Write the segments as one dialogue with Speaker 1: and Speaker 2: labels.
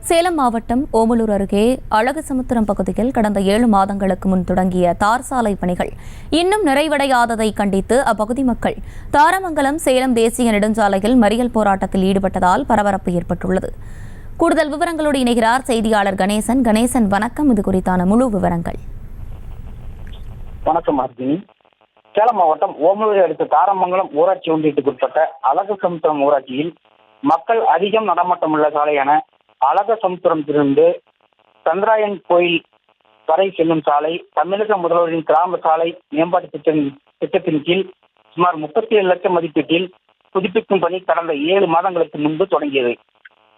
Speaker 1: சேலம் மாவட்டம் ஓமலூர் அருகே அழகுசமுத்திரம் பகுதியில் கடந்த 7 மாதங்களுக்கு முன் தொடங்கிய தார் சாலை பணிகள் இன்னும் நிறைவடையாததை கண்டித்து அப்பகுதி மக்கள் தாரமங்கலம் சேலம் தேசிய நெடுஞ்சாலையில் மறியல் போராட்டத்தில் ஈடுபட்டதால் பரபரப்பு ஏற்பட்டுள்ளது. கூடுதல் விவரங்களோடு இணைகிறார் செய்தியாளர் கணேசன். கணேசன், வணக்கம். இது குறித்தான முழு விவரங்கள்.
Speaker 2: வணக்கம் அர்ஜுனி. சேலம் மாவட்டம் ஓமலூரை அடுத்த தாரமங்கலம் ஊராட்சி ஒன்றியத்துக்கு உட்பட்ட அழகுசமுத்திரம் ஊராட்சியில் மக்கள் அதிகம் நடமாட்டம் உள்ள சாலையான அழகுசமுத்திரத்திலிருந்து சந்திராயன் கோயில் வரை செல்லும் சாலை தமிழக முதல்வரின் கிராம சாலை மேம்பாட்டு திட்டத்தின் கீழ் சுமார் 37 லட்சம் மதிப்பீட்டில் புதுப்பிக்கும் பணி கடந்த 7 மாதங்களுக்கு முன்பு தொடங்கியது.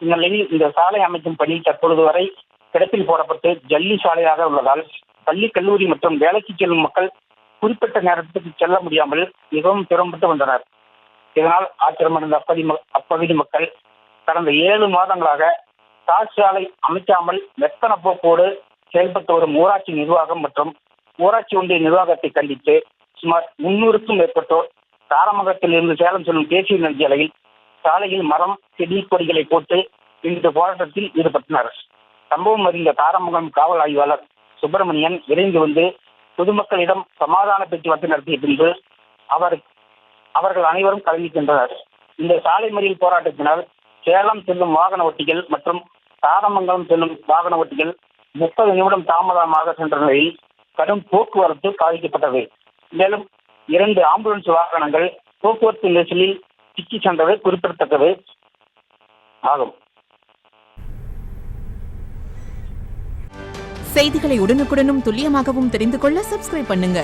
Speaker 2: இந்நிலையில் இந்த சாலை அமைக்கும் பணி தற்பொழுது வரை கிடப்பில் போடப்பட்டு ஜல்லி சாலையாக உள்ளதால் பள்ளி, கல்லூரி மற்றும் வேலைக்கு செல்லும் மக்கள் குறிப்பிட்ட நேரத்துக்கு செல்ல முடியாமல் மிகவும் சிரமப்பட்டு வந்தனர். இதனால் ஆத்திரமடைந்த அப்பகுதி மக்கள் கடந்த 7 மாதங்களாக தார் சாலை அமைக்காமல் மெத்தன போக்கோடு செயல்பட்டு வரும் ஊராட்சி நிர்வாகம் மற்றும் ஊராட்சி ஒன்றிய நிர்வாகத்தை கண்டித்து சுமார் 300க்கும் மேற்பட்டோர் தாரமங்கலத்தில் இருந்து சேலம் செல்லும் தேசிய நெடுஞ்சாலையில் சாலையில் மரம், செடி, கொடிகளை போட்டு இந்த போராட்டத்தில் ஈடுபட்டனர். சம்பவம் அறிந்த தாரமங்கலம் காவல் ஆய்வாளர் சுப்பிரமணியன் விரைந்து வந்து பொதுமக்களிடம் சமாதான பேச்சுவார்த்தை நடத்திய பின்பு அவர்கள் அனைவரும் கலந்து சென்றனர். இந்த சாலை மறியல் போராட்டத்தினால் சேலம் செல்லும் வாகன ஓட்டிகள் மற்றும் தாரமங்கலம் செல்லும் வாகன ஓட்டிகள் 30 நிமிடம் தாமதமாக சென்ற நிலையில் கடும் போக்குவரத்து பாதிக்கப்பட்டது. மேலும் 2 ஆம்புலன்ஸ் வாகனங்கள் போக்குவரத்து நெரிசலில் சிக்கி சென்றது குறிப்பிடத்தக்கது ஆகும்.
Speaker 3: செய்திகளை உடனுக்குடனும் துல்லியமாகவும் தெரிந்து கொள்ள சப்ஸ்கிரைப் பண்ணுங்க.